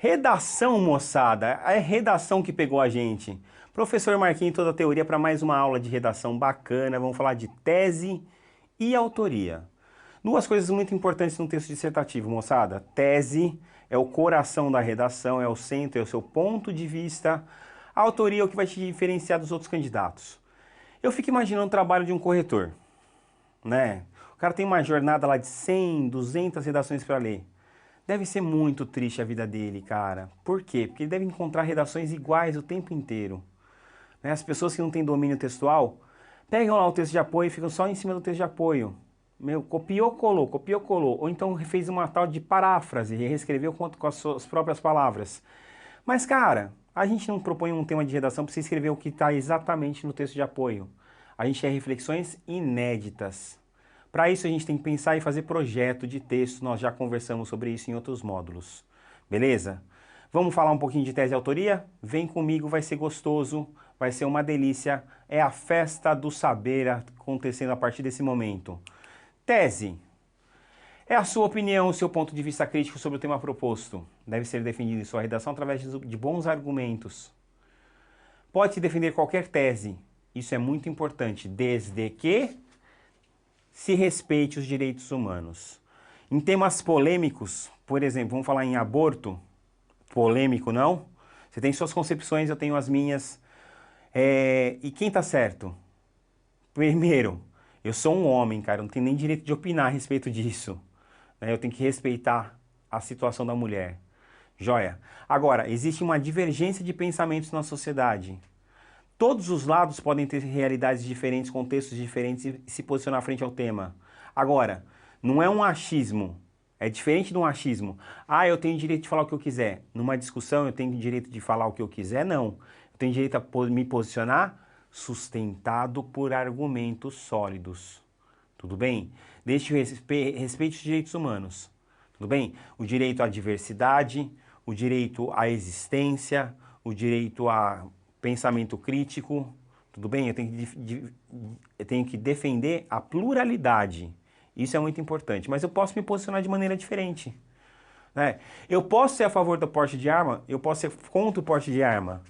Redação, moçada, é redação que pegou a gente. Professor Marquinhos, toda a teoria para mais uma aula de redação bacana. Vamos falar de tese e autoria. Duas coisas muito importantes no texto dissertativo, moçada. Tese é o coração da redação, é o centro, é o seu ponto de vista. A autoria é o que vai te diferenciar dos outros candidatos. Eu fico imaginando o trabalho de um corretor, né? O cara tem uma jornada lá de 100, 200 redações para ler. Deve ser muito triste a vida dele, cara. Por quê? Porque ele deve encontrar redações iguais o tempo inteiro. Né? As pessoas que não têm domínio textual pegam lá o texto de apoio e ficam só em cima do texto de apoio. Meu, copiou, colou, copiou, colou. Ou então fez uma tal de paráfrase e reescreveu com as suas próprias palavras. Mas, cara, a gente não propõe um tema de redação para você escrever o que está exatamente no texto de apoio. A gente quer reflexões inéditas. Para isso a gente tem que pensar e fazer projeto de texto, nós já conversamos sobre isso em outros módulos. Beleza? Vamos falar um pouquinho de tese e autoria? Vem comigo, vai ser gostoso, vai ser uma delícia. É a festa do saber acontecendo a partir desse momento. Tese. É a sua opinião, o seu ponto de vista crítico sobre o tema proposto. Deve ser defendido em sua redação através de bons argumentos. Pode defender qualquer tese. Isso é muito importante, desde que se respeite os direitos humanos. Em temas polêmicos, por exemplo, vamos falar em aborto, polêmico não? Você tem suas concepções, eu tenho as minhas. E quem tá certo? Primeiro, eu sou um homem, cara, eu não tenho nem direito de opinar a respeito disso. Né? Eu tenho que respeitar a situação da mulher. Joia. Agora, existe uma divergência de pensamentos na sociedade. Todos os lados podem ter realidades diferentes, contextos diferentes e se posicionar frente ao tema. Agora, não é um achismo, é diferente de um achismo. Ah, eu tenho direito de falar o que eu quiser. Numa discussão eu tenho direito de falar o que eu quiser? Não. Eu tenho direito a me posicionar sustentado por argumentos sólidos. Tudo bem? Desde respeite os direitos humanos. Tudo bem? O direito à diversidade, o direito à existência, o direito a pensamento crítico, tudo bem? Eu tenho que defender a pluralidade. Isso é muito importante. Mas eu posso me posicionar de maneira diferente. Né? Eu posso ser a favor do porte de arma, eu posso ser contra o porte de arma.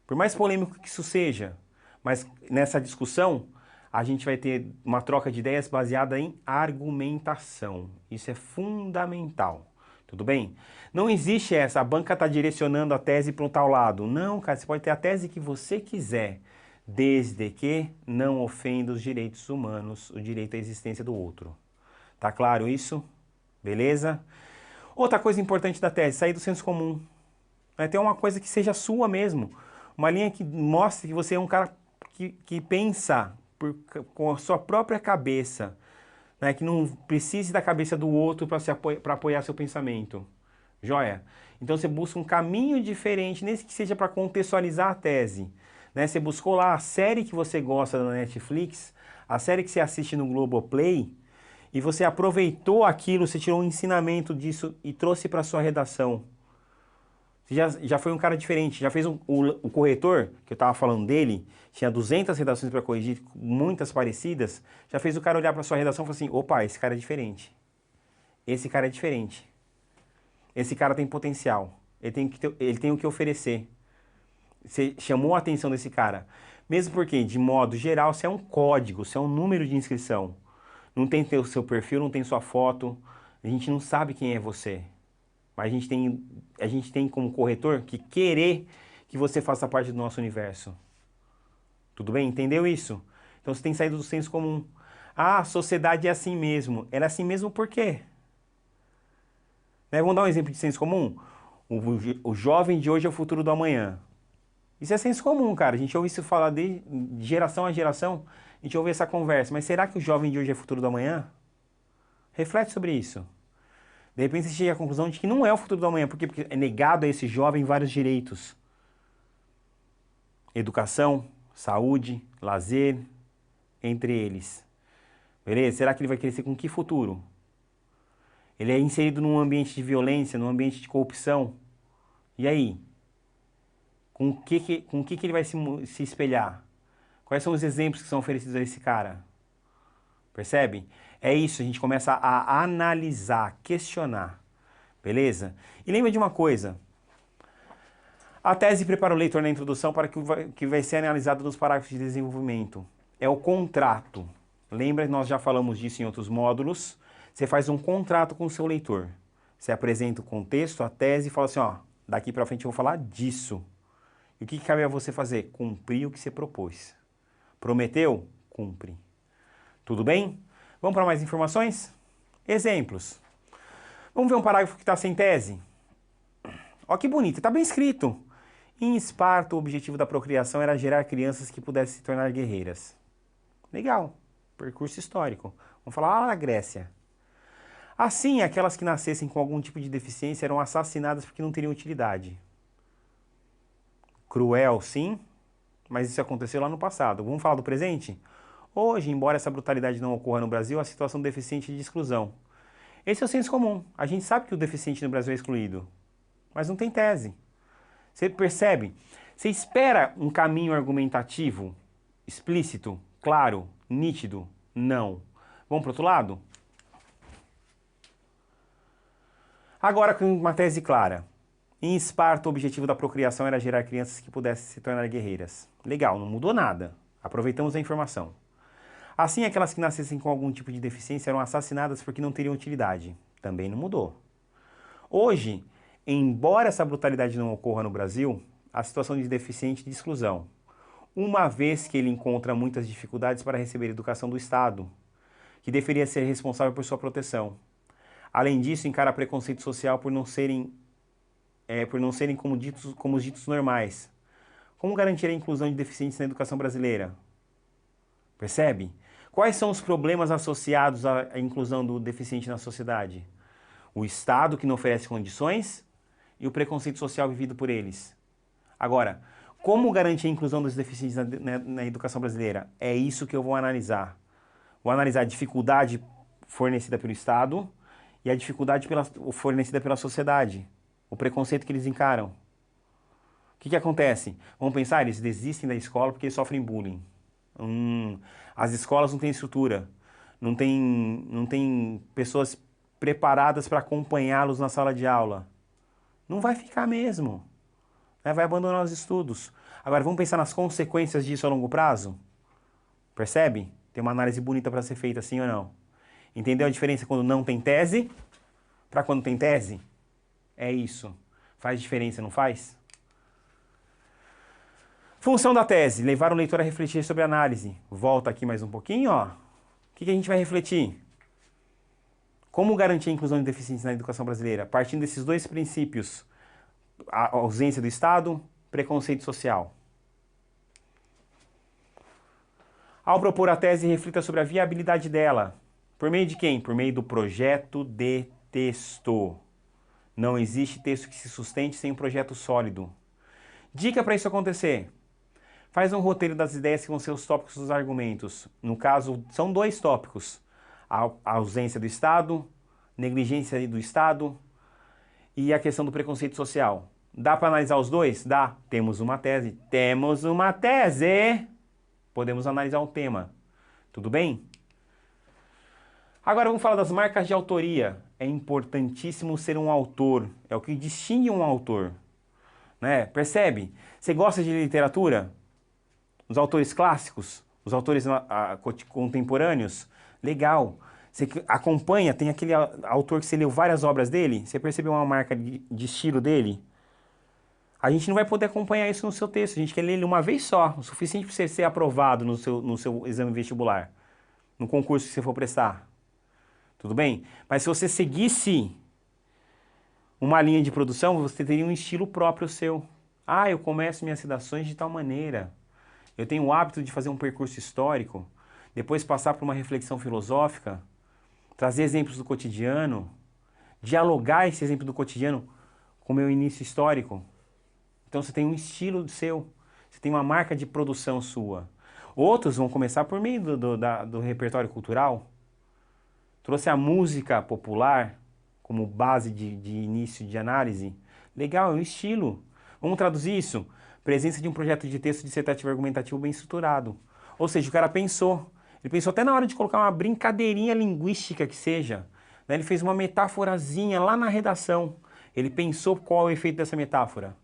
Por mais polêmico que isso seja. Mas nessa discussão, a gente vai ter uma troca de ideias baseada em argumentação. Isso é fundamental. Tudo bem? Não existe essa, a banca está direcionando a tese para um tal lado. Não, cara, você pode ter a tese que você quiser, desde que não ofenda os direitos humanos, o direito à existência do outro. Tá claro isso? Beleza? Outra coisa importante da tese, sair do senso comum. Ter uma coisa que seja sua mesmo. Uma linha que mostre que você é um cara que pensa com a sua própria cabeça. Né, que não precise da cabeça do outro para apoiar seu pensamento. Joia? Então você busca um caminho diferente, nem que seja para contextualizar a tese. Né? Você buscou lá a série que você gosta da Netflix, a série que você assiste no Globoplay, e você aproveitou aquilo, você tirou um ensinamento disso e trouxe para a sua redação. Você já foi um cara diferente, já fez o corretor, que eu estava falando dele, tinha 200 redações para corrigir, muitas parecidas, já fez o cara olhar para sua redação e falar assim, opa, esse cara é diferente. Esse cara é diferente. Esse cara tem potencial. Ele tem o que oferecer. Você chamou a atenção desse cara. Mesmo porque, de modo geral, você é um código, você é um número de inscrição. Não tem o seu perfil, não tem sua foto, a gente não sabe quem é você. Mas a gente tem como corretor que querer que você faça parte do nosso universo. Tudo bem? Entendeu isso? Então você tem saído do senso comum. Ah, a sociedade é assim mesmo. Ela é assim mesmo por quê? Né? Vamos dar um exemplo de senso comum? O jovem de hoje é o futuro do amanhã. Isso é senso comum, cara. A gente ouve isso falar de geração a geração. A gente ouve essa conversa. Mas será que o jovem de hoje é o futuro do amanhã? Reflete sobre isso. De repente você chega à conclusão de que não é o futuro do amanhã. Por quê? Porque é negado a esse jovem vários direitos. Educação, saúde, lazer, entre eles. Beleza? Será que ele vai crescer com que futuro? Ele é inserido num ambiente de violência, num ambiente de corrupção. E aí? Com o que ele vai se espelhar? Quais são os exemplos que são oferecidos a esse cara? Percebe? É isso, a gente começa a analisar, questionar. Beleza? E lembra de uma coisa, A tese prepara o leitor na introdução para que vai ser analisado nos parágrafos de desenvolvimento. É o contrato. Lembra que nós já falamos disso em outros módulos? Você faz um contrato com o seu leitor. Você apresenta o contexto, a tese e fala assim, ó, daqui para frente eu vou falar disso. E o que cabe a você fazer? Cumprir o que você propôs. Prometeu? Cumpre. Tudo bem? Vamos para mais informações? Exemplos. Vamos ver um parágrafo que está sem tese? Ó que bonito, está bem escrito. Em Esparta, o objetivo da procriação era gerar crianças que pudessem se tornar guerreiras. Legal, percurso histórico. Vamos falar lá na Grécia. Assim, aquelas que nascessem com algum tipo de deficiência eram assassinadas porque não teriam utilidade. Cruel, sim, mas isso aconteceu lá no passado. Vamos falar do presente? Hoje, embora essa brutalidade não ocorra no Brasil, a situação do deficiente é de exclusão. Esse é o senso comum. A gente sabe que o deficiente no Brasil é excluído, mas não tem tese. Você percebe? Você espera um caminho argumentativo, explícito, claro, nítido? Não. Vamos para o outro lado? Agora com uma tese clara. Em Esparta, o objetivo da procriação era gerar crianças que pudessem se tornar guerreiras. Legal, não mudou nada. Aproveitamos a informação. Assim, aquelas que nascessem com algum tipo de deficiência eram assassinadas porque não teriam utilidade. Também não mudou. Hoje, embora essa brutalidade não ocorra no Brasil, a situação de deficiente é de exclusão, uma vez que ele encontra muitas dificuldades para receber educação do Estado, que deveria ser responsável por sua proteção. Além disso, encara preconceito social por não serem como os ditos normais. Como garantir a inclusão de deficientes na educação brasileira? Percebe? Quais são os problemas associados à inclusão do deficiente na sociedade? O Estado que não oferece condições e o preconceito social vivido por eles. Agora, como garantir a inclusão dos deficientes na educação brasileira? É isso que eu vou analisar. Vou analisar a dificuldade fornecida pelo Estado e a dificuldade fornecida pela sociedade. O preconceito que eles encaram. O que acontece? Vamos pensar, eles desistem da escola porque eles sofrem bullying. As escolas não têm estrutura. Não tem pessoas preparadas para acompanhá-los na sala de aula. Não vai ficar mesmo. Né? Vai abandonar os estudos. Agora, vamos pensar nas consequências disso a longo prazo? Percebe? Tem uma análise bonita para ser feita, sim ou não? Entendeu a diferença quando não tem tese para quando tem tese? É isso. Faz diferença, não faz? Função da tese, levar o leitor a refletir sobre a análise. Volta aqui mais um pouquinho, ó. O que a gente vai refletir? Como garantir a inclusão de deficientes na educação brasileira? Partindo desses dois princípios, a ausência do Estado, preconceito social. Ao propor a tese, reflita sobre a viabilidade dela. Por meio de quem? Por meio do projeto de texto. Não existe texto que se sustente sem um projeto sólido. Dica para isso acontecer. Faz um roteiro das ideias que vão ser os tópicos dos argumentos. No caso, são dois tópicos. A ausência do Estado, negligência do Estado e a questão do preconceito social. Dá para analisar os dois? Dá. Temos uma tese. Temos uma tese. Podemos analisar um tema. Tudo bem? Agora vamos falar das marcas de autoria. É importantíssimo ser um autor. É o que distingue um autor. Né? Percebe? Você gosta de literatura? Os autores clássicos? Os autores contemporâneos? Legal. Você acompanha, tem aquele autor que você leu várias obras dele? Você percebeu uma marca de estilo dele? A gente não vai poder acompanhar isso no seu texto. A gente quer ler ele uma vez só. O suficiente para você ser aprovado no seu exame vestibular. No concurso que você for prestar. Tudo bem? Mas se você seguisse uma linha de produção, você teria um estilo próprio seu. Ah, eu começo minhas redações de tal maneira. Eu tenho o hábito de fazer um percurso histórico, depois passar por uma reflexão filosófica, trazer exemplos do cotidiano, dialogar esse exemplo do cotidiano com o meu início histórico. Então você tem um estilo seu, você tem uma marca de produção sua. Outros vão começar por meio do repertório cultural. Trouxe a música popular como base de início de análise. Legal, é um estilo. Vamos traduzir isso? Presença de um projeto de texto dissertativo argumentativo bem estruturado. Ou seja, o cara pensou. Ele pensou até na hora de colocar uma brincadeirinha linguística que seja. Né? Ele fez uma metáforazinha lá na redação. Ele pensou qual é o efeito dessa metáfora.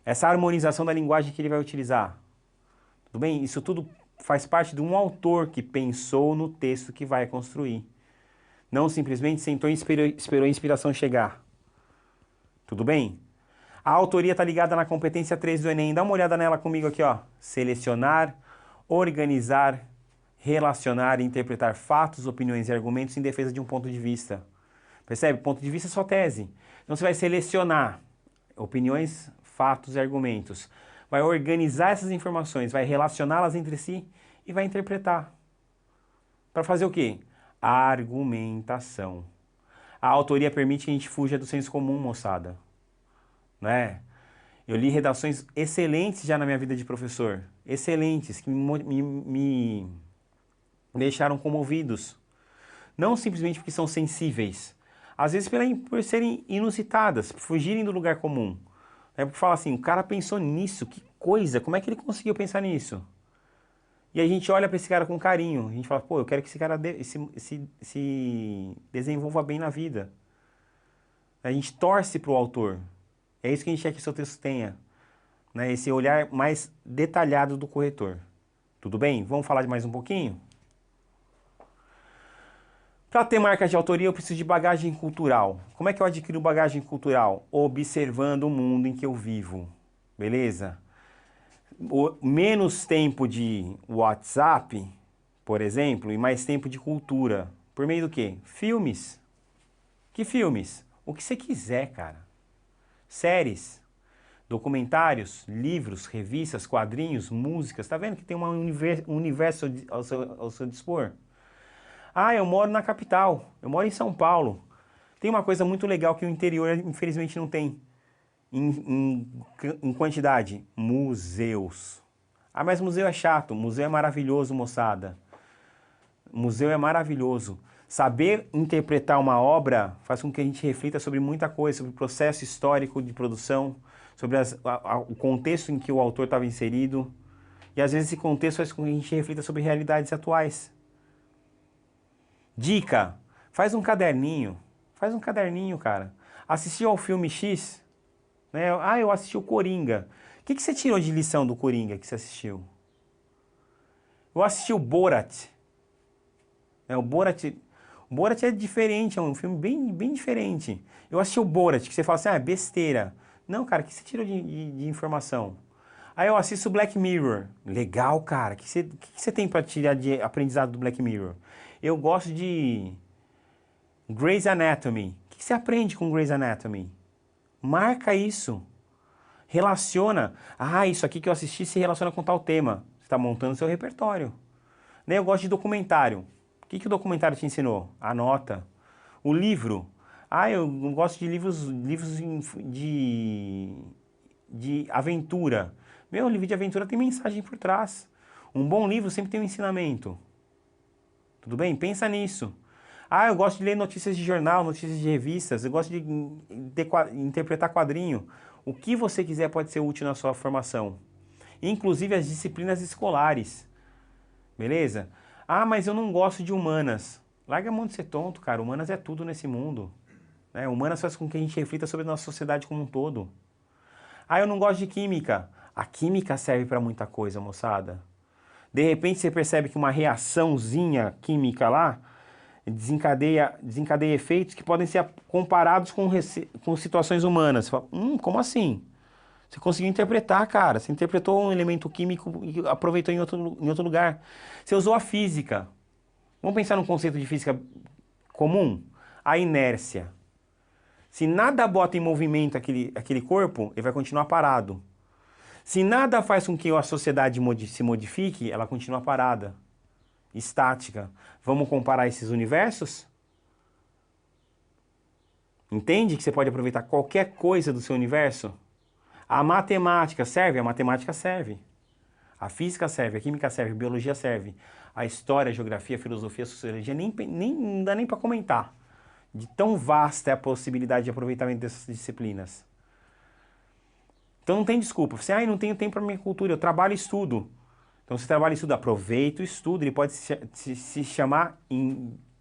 essa harmonização da linguagem que ele vai utilizar. Tudo bem? Isso tudo faz parte de um autor que pensou no texto que vai construir. Não simplesmente sentou e esperou a inspiração chegar. Tudo bem? A autoria está ligada na competência 3 do Enem. Dá uma olhada nela comigo aqui, ó. Selecionar, organizar, relacionar e interpretar fatos, opiniões e argumentos em defesa de um ponto de vista. Percebe? Ponto de vista é só tese. Então você vai selecionar opiniões, fatos e argumentos. Vai organizar essas informações, vai relacioná-las entre si e vai interpretar. Para fazer o quê? Argumentação. A autoria permite que a gente fuja do senso comum, moçada. Né? Eu li redações excelentes já na minha vida de professor. Excelentes, que me deixaram comovidos. Não simplesmente porque são sensíveis. Às vezes por serem inusitadas, por fugirem do lugar comum. É porque fala assim, o cara pensou nisso, que coisa, como é que ele conseguiu pensar nisso? E a gente olha para esse cara com carinho, a gente fala, pô, eu quero que esse cara se desenvolva bem na vida. A gente torce para o autor. É isso que a gente quer que o seu texto tenha. Né? Esse olhar mais detalhado do corretor. Tudo bem? Vamos falar de mais um pouquinho? Para ter marca de autoria, eu preciso de bagagem cultural. Como é que eu adquiro bagagem cultural? Observando o mundo em que eu vivo. Beleza? Menos tempo de WhatsApp, por exemplo, e mais tempo de cultura. Por meio do quê? Filmes. Que filmes? O que você quiser, cara. Séries, documentários, livros, revistas, quadrinhos, músicas. Tá vendo que tem um universo ao seu dispor? Ah, eu moro na capital. Eu moro em São Paulo. Tem uma coisa muito legal que o interior, infelizmente, não tem. Em quantidade, museus. Ah, mas museu é chato. Museu é maravilhoso, moçada. Museu é maravilhoso. Saber interpretar uma obra faz com que a gente reflita sobre muita coisa, sobre o processo histórico de produção, sobre o contexto em que o autor estava inserido. E às vezes esse contexto faz com que a gente reflita sobre realidades atuais. Dica, faz um caderninho. Faz um caderninho, cara. Assistiu ao filme X? Né? Ah, eu assisti o Coringa. O que você tirou de lição do Coringa que você assistiu? Eu assisti o Borat. O Borat é diferente, é um filme bem diferente. Eu assisti o Borat, que você fala assim, ah, é besteira. Não, cara, o que você tirou de informação? Aí eu assisto o Black Mirror. Legal, cara. O que você tem para tirar de aprendizado do Black Mirror? Eu gosto de Grey's Anatomy. O que você aprende com Grey's Anatomy? Marca isso. Relaciona. Ah, isso aqui que eu assisti se relaciona com tal tema. Você está montando seu repertório. Eu gosto de documentário. O que o documentário te ensinou? Anota. O livro. Ah, eu gosto de livros de aventura. Meu, livro de aventura tem mensagem por trás. Um bom livro sempre tem um ensinamento. Tudo bem? Pensa nisso. Ah, eu gosto de ler notícias de jornal, notícias de revistas. Eu gosto de interpretar quadrinho. O que você quiser pode ser útil na sua formação. Inclusive as disciplinas escolares. Beleza? Ah, mas eu não gosto de humanas. Larga a mão de ser tonto, cara. Humanas é tudo nesse mundo. Né? Humanas faz com que a gente reflita sobre a nossa sociedade como um todo. Ah, eu não gosto de química. A química serve para muita coisa, moçada. De repente você percebe que uma reaçãozinha química lá desencadeia efeitos que podem ser comparados com situações humanas. Você fala, como assim? Você conseguiu interpretar, cara. Você interpretou um elemento químico e aproveitou em outro lugar. Você usou a física. Vamos pensar num conceito de física comum? A inércia. Se nada bota em movimento aquele corpo, ele vai continuar parado. Se nada faz com que a sociedade se modifique, ela continua parada, estática. Vamos comparar esses universos? Entende que você pode aproveitar qualquer coisa do seu universo? A matemática serve? A matemática serve. A física serve, a química serve, a biologia serve. A história, a geografia, a filosofia, a sociologia, não dá nem para comentar. De tão vasta é a possibilidade de aproveitamento dessas disciplinas. Então não tem desculpa. Você, não tenho tempo para minha cultura, eu trabalho e estudo. Então você trabalha e estuda, aproveita o estudo. Ele pode se chamar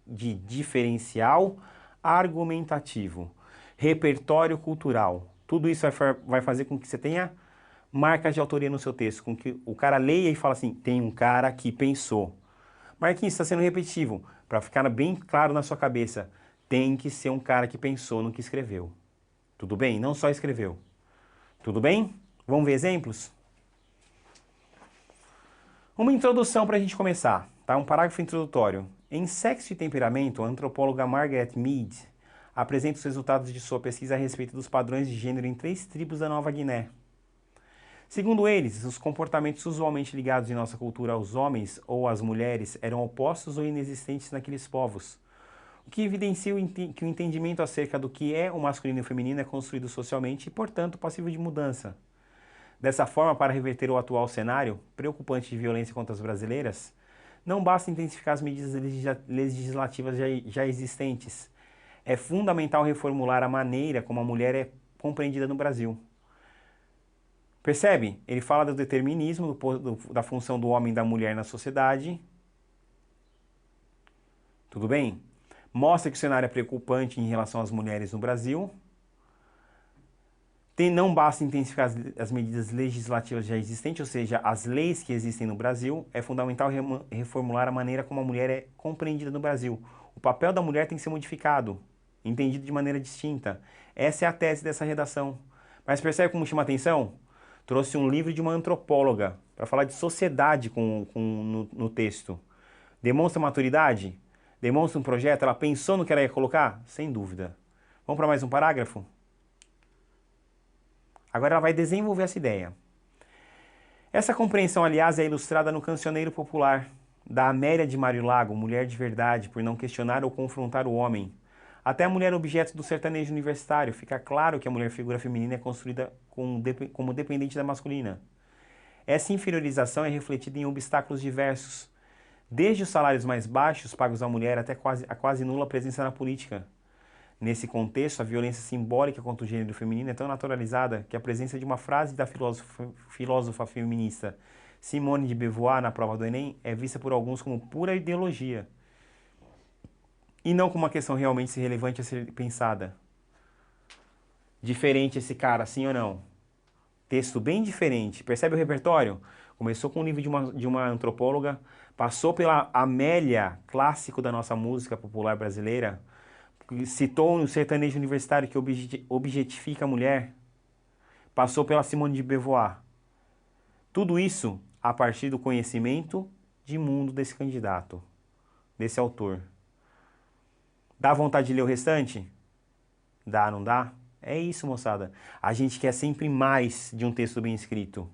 de diferencial argumentativo, repertório cultural. Tudo isso vai fazer com que você tenha marcas de autoria no seu texto, com que o cara leia e fala assim, tem um cara que pensou. Marquinhos, está sendo repetitivo, para ficar bem claro na sua cabeça, tem que ser um cara que pensou no que escreveu. Tudo bem? Não só escreveu. Tudo bem? Vamos ver exemplos? Uma introdução para a gente começar, tá? Um parágrafo introdutório. Em Sexo e Temperamento, a antropóloga Margaret Mead apresenta os resultados de sua pesquisa a respeito dos padrões de gênero em 3 tribos da Nova Guiné. Segundo eles, os comportamentos usualmente ligados em nossa cultura aos homens ou às mulheres eram opostos ou inexistentes naqueles povos, o que evidencia que o entendimento acerca do que é o masculino e o feminino é construído socialmente e, portanto, passível de mudança. Dessa forma, para reverter o atual cenário preocupante de violência contra as brasileiras, não basta intensificar as medidas legislativas já existentes. É fundamental reformular a maneira como a mulher é compreendida no Brasil. Percebe? Ele fala do determinismo, da função do homem e da mulher na sociedade. Tudo bem? Mostra que o cenário é preocupante em relação às mulheres no Brasil. Não basta intensificar as medidas legislativas já existentes, ou seja, as leis que existem no Brasil. É fundamental reformular a maneira como a mulher é compreendida no Brasil. O papel da mulher tem que ser modificado, entendido de maneira distinta. Essa é a tese dessa redação. Mas percebe como chama a atenção? Trouxe um livro de uma antropóloga para falar de sociedade no texto. Demonstra maturidade? Demonstra um projeto? Ela pensou no que ela ia colocar? Sem dúvida. Vamos para mais um parágrafo? Agora ela vai desenvolver essa ideia. Essa compreensão, aliás, é ilustrada no Cancioneiro Popular da Amélia de Mário Lago, mulher de verdade, por não questionar ou confrontar o homem. Até a mulher objeto do sertanejo universitário, fica claro que a mulher figura feminina é construída como dependente da masculina. Essa inferiorização é refletida em obstáculos diversos, desde os salários mais baixos pagos à mulher até a quase nula presença na política. Nesse contexto, a violência simbólica contra o gênero feminino é tão naturalizada que a presença de uma frase da filósofa feminista Simone de Beauvoir na prova do Enem é vista por alguns como pura ideologia e não como uma questão realmente relevante a ser pensada. Diferente esse cara, sim ou não? Texto bem diferente. Percebe o repertório? Começou com um livro de uma antropóloga, passou pela Amélia, clássico da nossa música popular brasileira, citou um sertanejo universitário que objetifica a mulher, passou pela Simone de Beauvoir. Tudo isso a partir do conhecimento de mundo desse candidato, desse autor. Dá vontade de ler o restante? Dá, não dá? É isso, moçada. A gente quer sempre mais de um texto bem escrito.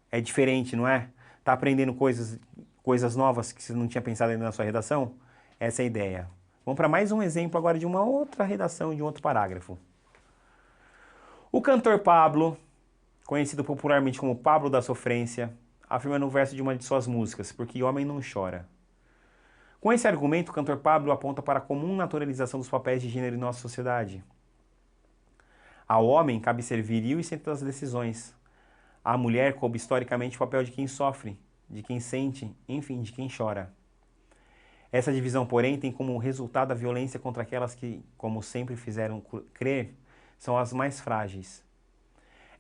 É diferente, não é? Tá aprendendo coisas novas que você não tinha pensado ainda na sua redação? Essa é a ideia. Vamos para mais um exemplo agora de uma outra redação, de um outro parágrafo. O cantor Pablo, conhecido popularmente como Pablo da Sofrência, afirma no verso de uma de suas músicas, porque homem não chora. Com esse argumento, o cantor Pablo aponta para a comum naturalização dos papéis de gênero em nossa sociedade. Ao homem cabe ser viril e centro das decisões. À mulher coube historicamente o papel de quem sofre, de quem sente, enfim, de quem chora. Essa divisão, porém, tem como resultado a violência contra aquelas que, como sempre fizeram crer, são as mais frágeis.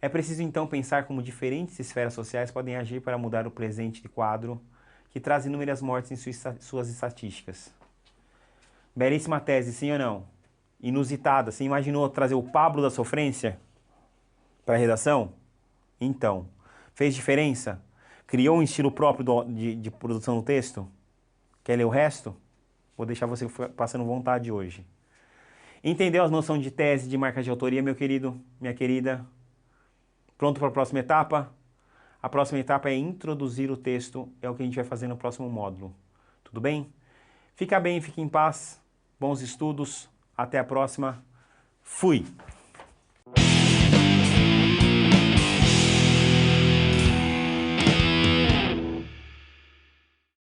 É preciso então pensar como diferentes esferas sociais podem agir para mudar o presente de quadro que traz inúmeras mortes em suas estatísticas. Belíssima tese, sim ou não? Inusitada. Você imaginou trazer o Pablo da Sofrência para a redação? Então, fez diferença? Criou um estilo próprio de produção do texto? Quer ler o resto? Vou deixar você passando vontade hoje. Entendeu as noções de tese, de marca de autoria, meu querido, minha querida? Pronto para a próxima etapa? A próxima etapa é introduzir o texto, é o que a gente vai fazer no próximo módulo. Tudo bem? Fica bem, fique em paz, bons estudos, até a próxima. Fui!